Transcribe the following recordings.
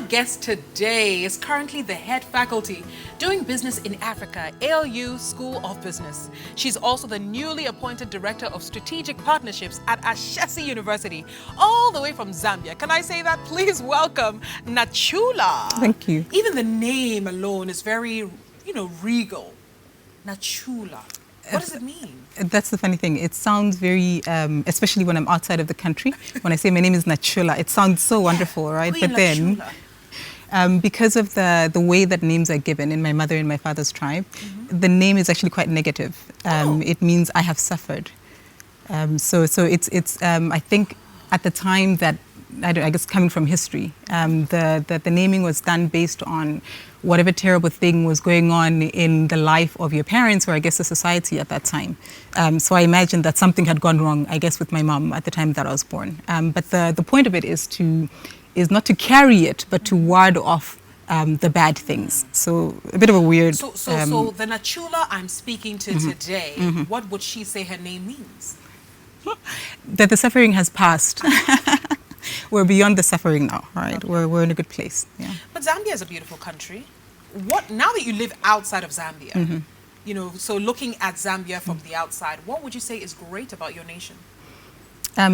guest today is currently the head faculty doing business in Africa, ALU School of Business. She's also the newly appointed Director of Strategic Partnerships at Ashesi University, all the way from Zambia. Can I say that? Please welcome Nachula. Thank you. Even the name alone is very, regal. Nachula. What does it mean? That's the funny thing. It sounds very, especially when I'm outside of the country, when I say my name is Nachula, it sounds so wonderful, right? Queen But then, because of the way that names are given in my mother and my father's tribe, the name is actually quite negative. It means I have suffered. So it's I think at the time that, I guess coming from history, the naming was done based on whatever terrible thing was going on in the life of your parents or I guess the society at that time. So I imagine that something had gone wrong, I guess, with my mom at the time that I was born. But the point of it is not to carry it, but to ward off the bad things. So a bit of a weird... So the Nachula I'm speaking to today, what would she say her name means? That the suffering has passed. We're beyond the suffering now, right? Okay. We're in a good place. Yeah. But Zambia is a beautiful country. Now that you live outside of Zambia, so looking at Zambia from the outside, what would you say is great about your nation?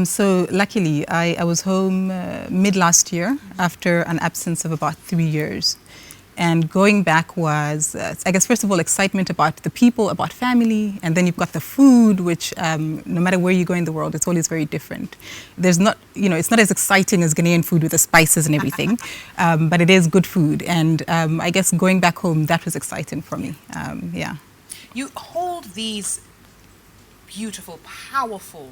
So luckily, I was home mid last year after an absence of about 3 years. And going back was, I guess, first of all, excitement about the people, about family, and then you've got the food, which no matter where you go in the world, it's always very different. There's not, it's not as exciting as Ghanaian food with the spices and everything, but it is good food. And I guess going back home, that was exciting for me. Yeah. You hold these beautiful, powerful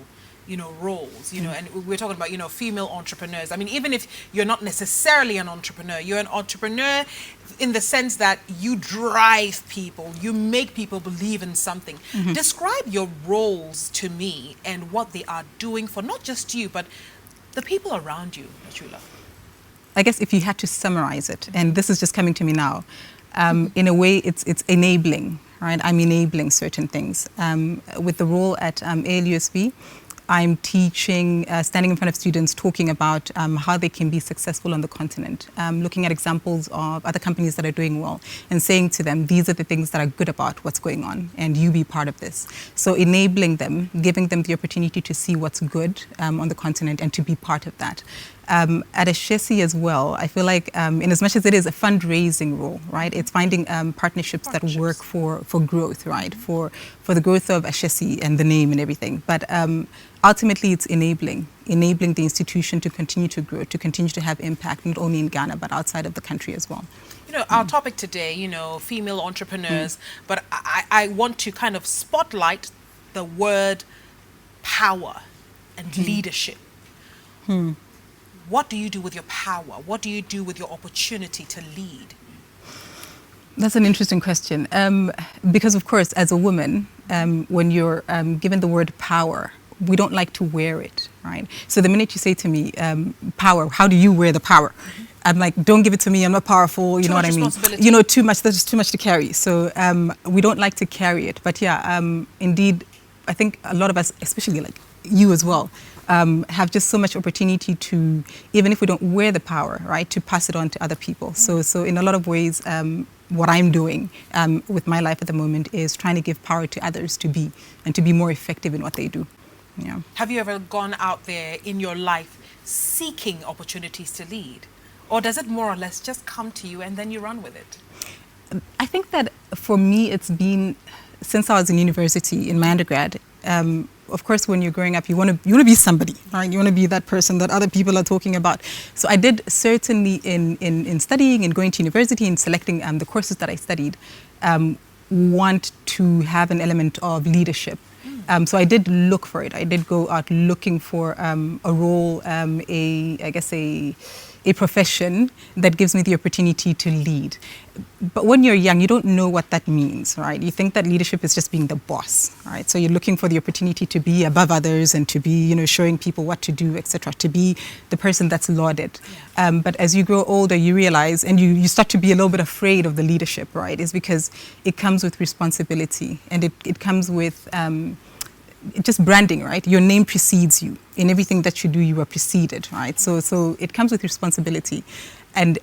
roles, and we're talking about, female entrepreneurs. I mean, even if you're not necessarily an entrepreneur, you're an entrepreneur in the sense that you drive people, you make people believe in something. Describe your roles to me and what they are doing for not just you, but the people around you, Nachula. I guess if you had to summarize it, and this is just coming to me now, in a way it's enabling, right? I'm enabling certain things. With the role at ALUSV, I'm teaching, standing in front of students, talking about how they can be successful on the continent, looking at examples of other companies that are doing well and saying to them, these are the things that are good about what's going on and you be part of this. So enabling them, giving them the opportunity to see what's good on the continent and to be part of that. At Ashesi as well, I feel like in as much as it is a fundraising role, right, it's finding partnerships that work for growth, right, for the growth of Ashesi and the name and everything. But ultimately, it's enabling the institution to continue to grow, to continue to have impact, not only in Ghana, but outside of the country as well. Our topic today, female entrepreneurs, but I want to kind of spotlight the word power and leadership. What do you do with your power? What do you do with your opportunity to lead? That's an interesting question. Because, of course, as a woman, when you're given the word power, we don't like to wear it, right? So the minute you say to me, power, how do you wear the power? I'm like, don't give it to me, I'm not powerful, you know what I mean? Too much, that's just too much to carry. So we don't like to carry it. But yeah, indeed, I think a lot of us, especially like you as well, have just so much opportunity to, even if we don't wear the power, right, to pass it on to other people. So in a lot of ways, what I'm doing with my life at the moment is trying to give power to others to be more effective in what they do. Yeah. Have you ever gone out there in your life seeking opportunities to lead? Or does it more or less just come to you and then you run with it? I think that for me, it's been, since I was in university, in my undergrad, of course, when you're growing up, you want to be somebody, right? You want to be that person that other people are talking about. So I did certainly in studying and going to university and selecting the courses that I studied, want to have an element of leadership. So I did look for it. I did go out looking for a role, a profession that gives me the opportunity to lead. But when you're young, you don't know what that means, right? You think that leadership is just being the boss, right? So you're looking for the opportunity to be above others and to be, showing people what to do, etc., to be the person that's lauded. Yeah. But as you grow older, you realize, and you start to be a little bit afraid of the leadership, right? It's because it comes with responsibility, and it comes with just branding, right? Your name precedes you. In everything that you do, you are preceded, right? So it comes with responsibility. And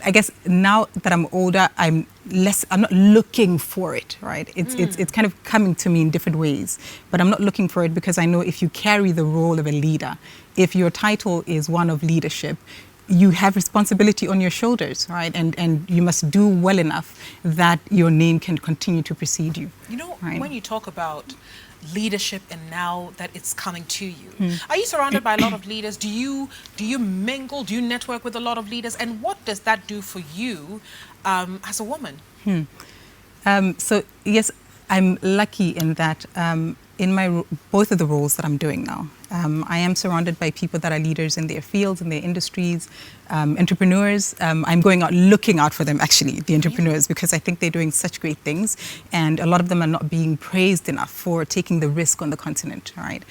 I guess now that I'm older, I'm not looking for it, right? It's kind of coming to me in different ways, but I'm not looking for it because I know if you carry the role of a leader, if your title is one of leadership, you have responsibility on your shoulders, right? And you must do well enough that your name can continue to precede you. You know, right? when you talk about leadership and now that it's coming to you, are you surrounded by a lot of leaders? Do you mingle? Do you network with a lot of leaders? And what does that do for you as a woman? So yes, I'm lucky in that in both of the roles that I'm doing now, I am surrounded by people that are leaders in their fields, in their industries, entrepreneurs. I'm going out looking out for them, actually, the entrepreneurs, because I think they're doing such great things, and a lot of them are not being praised enough for taking the risk on the continent, right?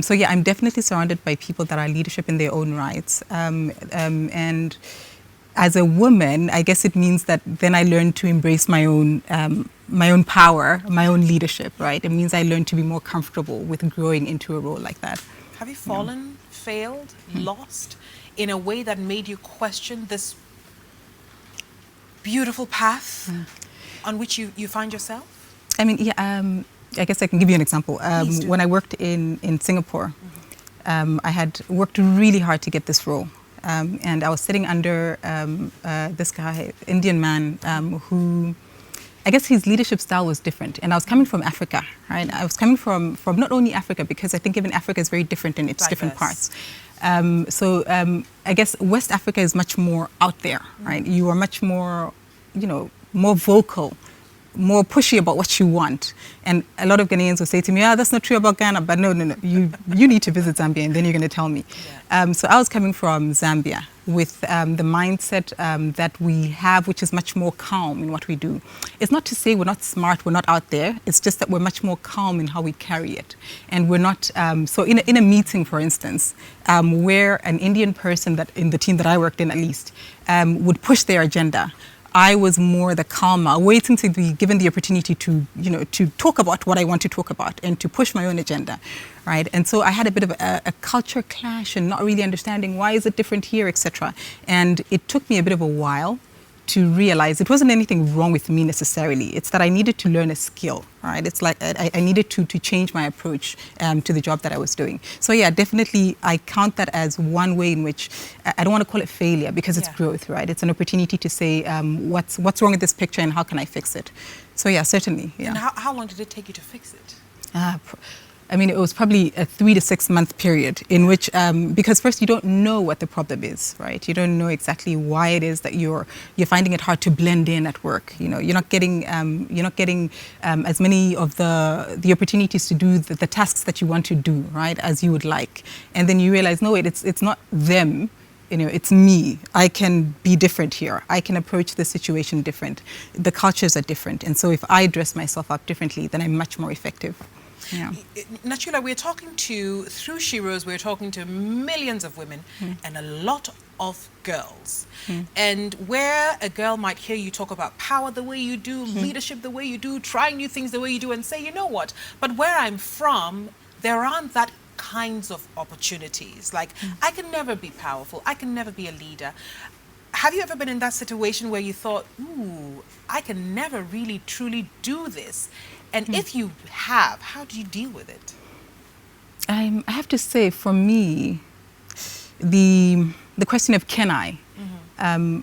So yeah, I'm definitely surrounded by people that are leadership in their own rights, and as a woman, I guess it means that then I learn to embrace my own power, my own leadership, right? It means I learn to be more comfortable with growing into a role like that. Have you fallen, failed, lost in a way that made you question this beautiful path on which you find yourself? I mean, yeah, I guess I can give you an example. When I worked in Singapore, I had worked really hard to get this role. And I was sitting under this guy, Indian man, who, I guess his leadership style was different. And I was coming from Africa, right? I was coming from not only Africa, because I think even Africa is very different in its different parts. So I guess West Africa is much more out there, right? You are much more, more vocal, more pushy about what you want. And a lot of Ghanaians will say to me, that's not true about Ghana, but no, you need to visit Zambia and then you're going to tell me. Yeah. So I was coming from Zambia with the mindset that we have, which is much more calm in what we do. It's not to say we're not smart, we're not out there, it's just that we're much more calm in how we carry it. And we're not, so in a meeting, for instance, where an Indian person that in the team that I worked in at least, would push their agenda, I was more the calmer, waiting to be given the opportunity to, to talk about what I want to talk about and to push my own agenda, right? And so I had a bit of a culture clash and not really understanding why is it different here, etc. And it took me a bit of a while to realize it wasn't anything wrong with me necessarily. It's that I needed to learn a skill, right? It's like I needed to change my approach to the job that I was doing. So yeah, definitely I count that as one way in which, I don't want to call it failure because it's growth, right? It's an opportunity to say what's wrong with this picture and how can I fix it? So yeah, certainly. Yeah. And how long did it take you to fix it? I mean, it was probably a 3 to 6 month period in which, because first you don't know what the problem is, right? You don't know exactly why it is that you're finding it hard to blend in at work. You're not getting as many of the opportunities to do the tasks that you want to do, right, as you would like. And then you realize, no, wait, it's not them. It's me. I can be different here. I can approach the situation different. The cultures are different. And so if I dress myself up differently, then I'm much more effective. Yeah. Nachula, through She Rose, we're talking to millions of women and a lot of girls. And where a girl might hear you talk about power the way you do, leadership the way you do, trying new things the way you do, and say, you know what, but where I'm from, there aren't that kinds of opportunities. Like, I can never be powerful. I can never be a leader. Have you ever been in that situation where you thought, ooh, I can never really, truly do this? And if you have, how do you deal with it? I have to say, for me, the question of can I, the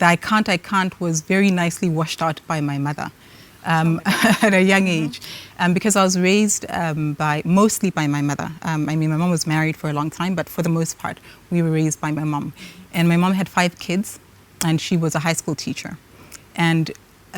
I can't was very nicely washed out by my mother at a young age, because I was raised mostly by my mother. I mean, my mom was married for a long time, but for the most part, we were raised by my mom. And my mom had 5 kids, and she was a high school teacher. And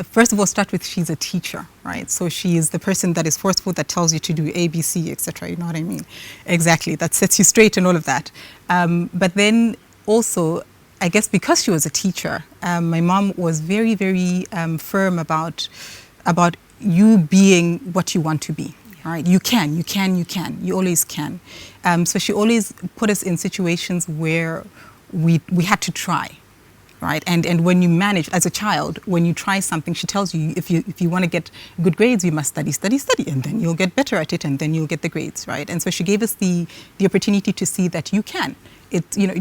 first of all, start with she's a teacher, right? So she is the person that is forceful, that tells you to do A, B, C, etc. You know what I mean? Exactly. That sets you straight and all of that. But then also, I guess because she was a teacher, my mom was very, very firm about you being what you want to be. Right? You can. You always can. So she always put us in situations where we had to try. right? And when you manage, as a child, when you try something, she tells you, if you want to get good grades, you must study, study, study, and then you'll get better at it, and then you'll get the grades, right? And so she gave us the opportunity to see that you can.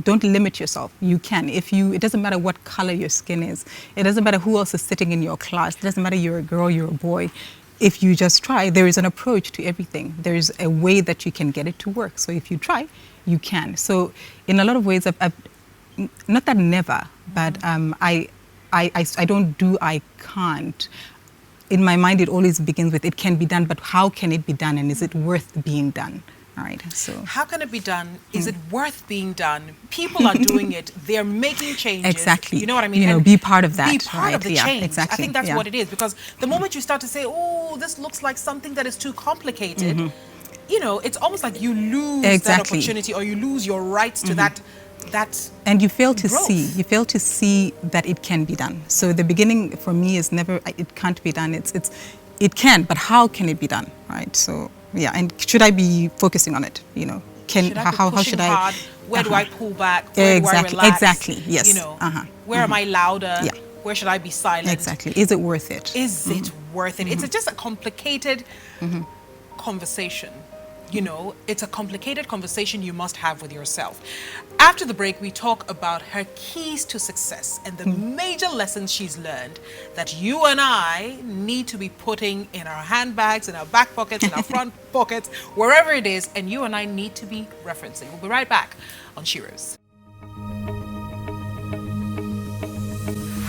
Don't limit yourself. You can. It doesn't matter what color your skin is. It doesn't matter who else is sitting in your class. It doesn't matter you're a girl, you're a boy. If you just try, there is an approach to everything. There's a way that you can get it to work. So if you try, you can. So in a lot of ways, I've not that never, but I can't. In my mind, it always begins with, it can be done, but how can it be done, and is it worth being done? Right. So how can it be done? Is it worth being done? People are doing it. They're making changes. Exactly. You know what I mean? And be part of that. Be part of the change. Exactly. I think that's what it is. Because the moment you start to say, oh, this looks like something that is too complicated, it's almost like you lose that opportunity, or you lose your rights to that and you fail to growth. you fail to see that it can be done. So the beginning for me is never, it can't be done. It can, but how can it be done? Right. So yeah, and should I be focusing on it? How should I? Hard? Where do I pull back? Where do I relax? Exactly. Yes. Where am I louder? Yeah. Where should I be silent? Exactly. Is it worth it? Is it worth it? It's just a complicated conversation. It's a complicated conversation you must have with yourself. After the break, we talk about her keys to success and the major lessons she's learned that you and I need to be putting in our handbags, in our back pockets, in our front pockets, wherever it is, and you and I need to be referencing. We'll be right back on Shiro's.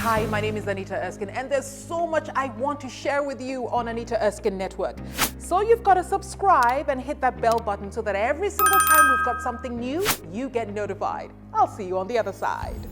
Hi, my name is Anita Erskine, and there's so much I want to share with you on Anita Erskine Network. So you've got to subscribe and hit that bell button so that every single time we've got something new, you get notified. I'll see you on the other side.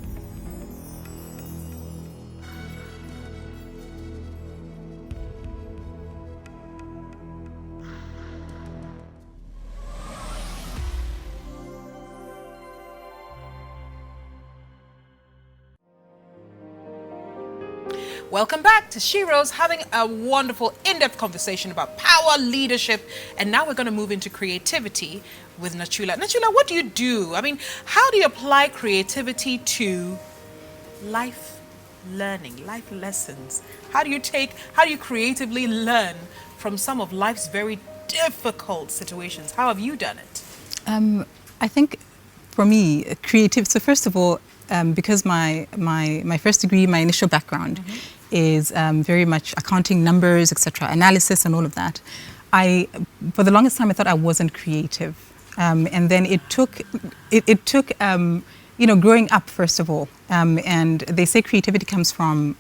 Welcome back to Shiro's, having a wonderful in-depth conversation about power, leadership, and now we're going to move into creativity with Nachula. Nachula, what do you do? I mean, how do you apply creativity to life learning, life lessons? How do you creatively learn from some of life's very difficult situations? How have you done it? I think for me, creative. So first of all, because my first degree, my initial background is very much accounting, numbers, etc., analysis, and all of that. For the longest time, I thought I wasn't creative, and then it took growing up, first of all, and they say creativity comes from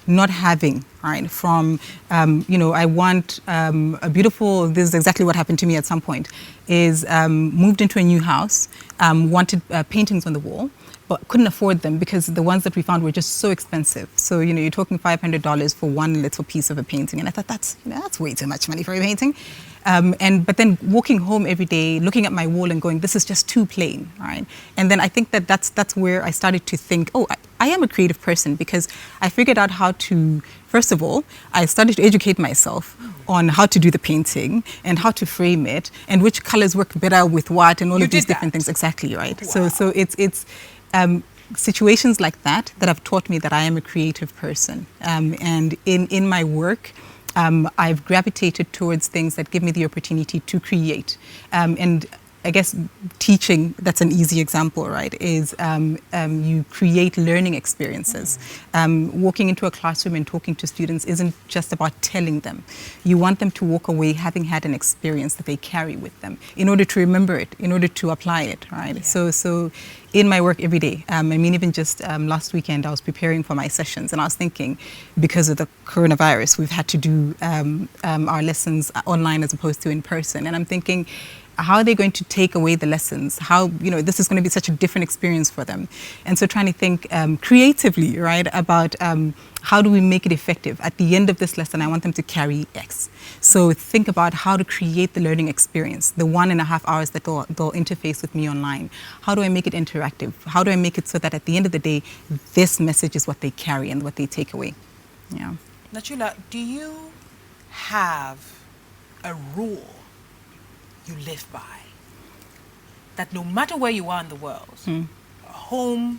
not having, right? From I want a beautiful. This is exactly what happened to me at some point. Is moved into a new house, wanted paintings on the wall, but couldn't afford them because the ones that we found were just so expensive. So you're talking $500 for one little piece of a painting, and I thought that's way too much money for a painting. But then walking home every day, looking at my wall and going, this is just too plain, right? And then I think that's where I started to think, oh, I am a creative person, because I figured out how to, first of all, I started to educate myself on how to do the painting and how to frame it and which colors work better with what and all of these different things. Exactly, right? Wow. So it's situations like that have taught me that I am a creative person. And in my work, I've gravitated towards things that give me the opportunity to create. And I guess teaching, that's an easy example, right, is you create learning experiences. Walking into a classroom and talking to students isn't just about telling them. You want them to walk away having had an experience that they carry with them in order to remember it, in order to apply it, right? Yeah. So in my work every day, even just last weekend, I was preparing for my sessions, and I was thinking, because of the coronavirus, we've had to do our lessons online as opposed to in person. And I'm thinking, how are they going to take away the lessons? How, this is going to be such a different experience for them. And so trying to think creatively, right, about how do we make it effective? At the end of this lesson, I want them to carry X. So think about how to create the learning experience, the 1.5 hours that they'll interface with me online. How do I make it interactive? How do I make it so that at the end of the day, this message is what they carry and what they take away? Yeah. Nachula, do you have a rule you live by, that no matter where you are in the world, home,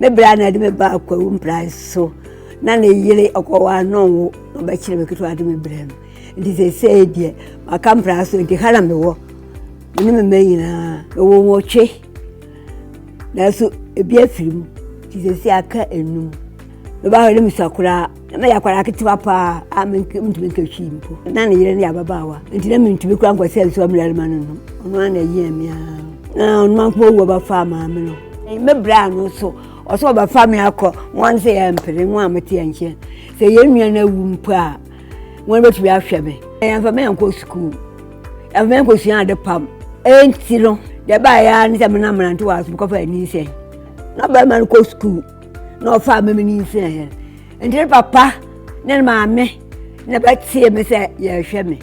me brana de me ba kwa price so na na yire okowa no wo ba kire me keto ade me brano ndi se die maka price so ndi hala me wo ni me nyina wo wo twe na so ebi afirim ndi se aka enum me ba hole misakura na yakwara kitiwa pa ntumi nkechimpo na na yire ne ababawa ndi na ntumi kwa nkwase so amrare manu no ono na yie na ono man ko wo ba fa ma me no me brano so oso ba fa me akọ wan se ya mpere nwa amete anche se ye nua na wumpo a won betu ya hwe me ya fa me anko school ya fa me anko suan de pam enti no de ba ya ni se me na mranto wa so ko fa ni se na ba man ko school no fa me ni se he enti papa ne ma me na ba tie me se ya hwe me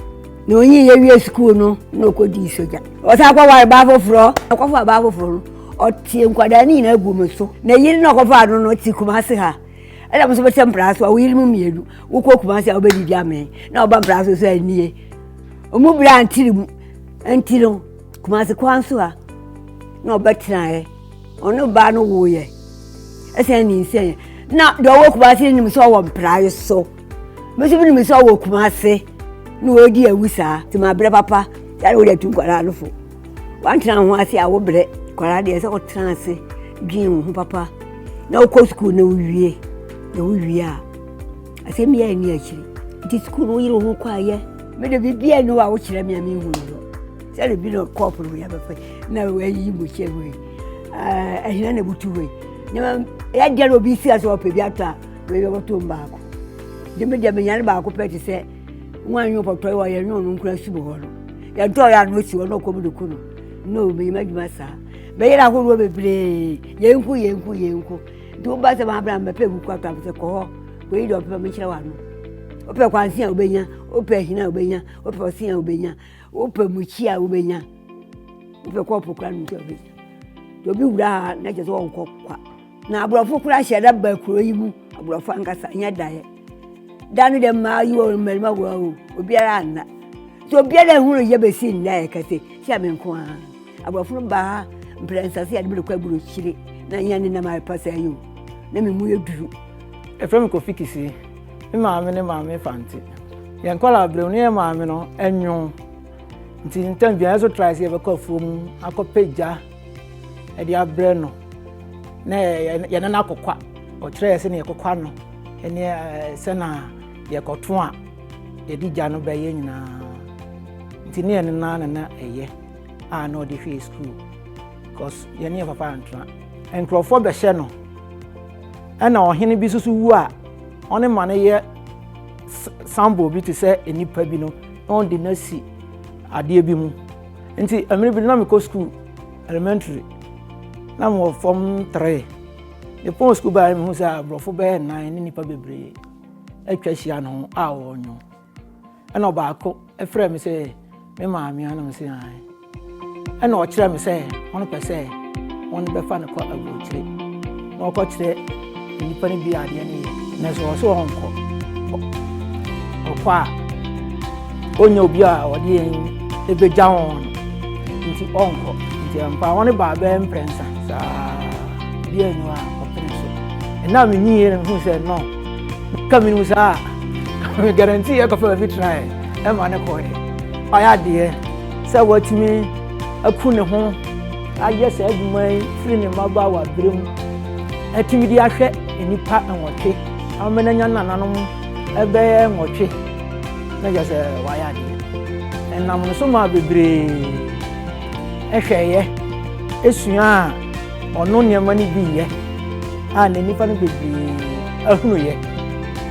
no yin ye wi school no ko di soja o sa kwa wa ba foforo ko fa ba foforo o tie nkwada ni na gu me so na yiri na ko fa no ti kumase ha ala mo so betem praso a wiri mu mielu wo ko kumase a obedi bia me na oba praso so anie o mu bra antiro kumase kwanso a na obetra e ono ba no wo ye ese ni nse na do wo kumase ni so wo praso me so bi ni so wo kumase no odi awusa ti ma bre papa ya wo de tu kwara alofo wantra ho ase a wo bre kwara de se ko transe gin ho papa na wo ko school na wie a ase mi ya ni akiri di school wo yiro ho kwa ye me de bibia no wa wo kire me ami hu no se le bi no corporate ya befa na we yi mo chewe ehina na butu we na ya dia no bi si aso ope bi ata we yo to mbako de me dia me nyane ba ko peti se nwan yo poto wa ye no nkura subo ho no ya do ya no si wo no ko bu ko no me imagine sa be yira ko ro bebre yenku do ba se ma bra me pe bu kwa ta se ko ko yi do pe me kire wa no o pe kwansi a obenya o pe hina obenya o pe osi a obenya o pe muchi a obenya o pe ko pokra no to obenya do bi wura na je so won kwa na abrofo kura hye ba kuro yi mu abrofo ankasa nya dae danu de ma yi wo melma wo obiara na so obiara hunu ye be si nda e kase sia me nko a abrofo ba mprensa se ade bi kwa buru chire na nya ni na ma pasa ayo na me mu yeduru e from ko fikisi me maame ne maame fanti ye nkola bre ne maame no enwo nti ntam bia so try se be ko fom akopeja e dia bre no na ye na akokwa o kire se ne akokwa no ene se na ye koto a ye di ja no be ye nyina nti ne na eye a no de fi school cause ye ne papa antra enkrofo be hye no ana ohene bi susu wu a one ma ne ye sambo bi to say enipa bi no on de na si ade bi mu nti amiri bi na me ko school elementary na mo form 3 e pon school ba me hu say brofo be 9 ni nipa bebre atwa hia no a wonyo ana obaako e frɛ me say me maame ana me say ai ana o kire me say on pe say on be fa ne ko agochire na o ko kire nipa ni bi ade ne na so onko okwa onya obi a ode en ebeja won nti onko nti ampa woni ba be mprensa sa bi enyo a oprenso na me nyi ere hu se no kami nu sa me guarantee e ko fa bi try e ma ne ko e aya de se watimi aku ne ho aye se adumai free ne maba wa brem atimi di ahwe enipa enwote amena nya nananom ebe enwote na je se wa ya de enam no so ma bebre ehweye esua ono niam ni bi ye a na nipa no bebre ahunu ye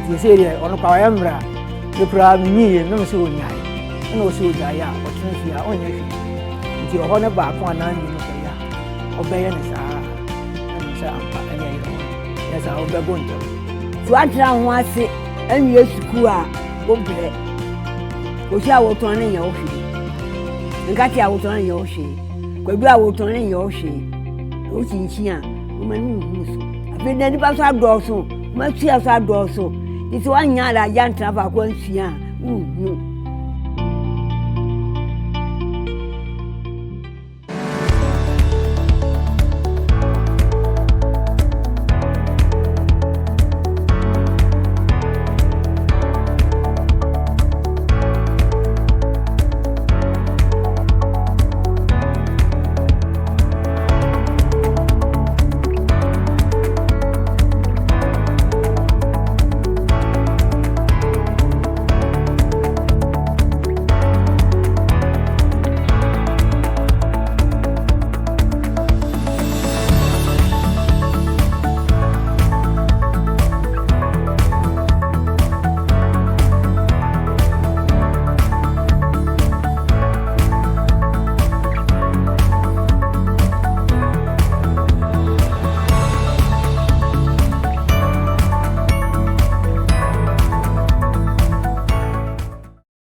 ti se ye ono kwa ya mra de pra mi ye no so nyai no so nyai a o tun fi a onye fi ti o hono ba ko anan ni no ya obeye ne sa ampa anya yi ya sa obego nto so atra ho ase anwie school a obre o sha wo ton ne ye o fi ngati a wo ton ne ye o fi kwadu a wo ton ne ye o fi o chinchin a o manu hu so afi na di pa so adoso ma tia so adoso ti so anya la ya ntra fa ko ansia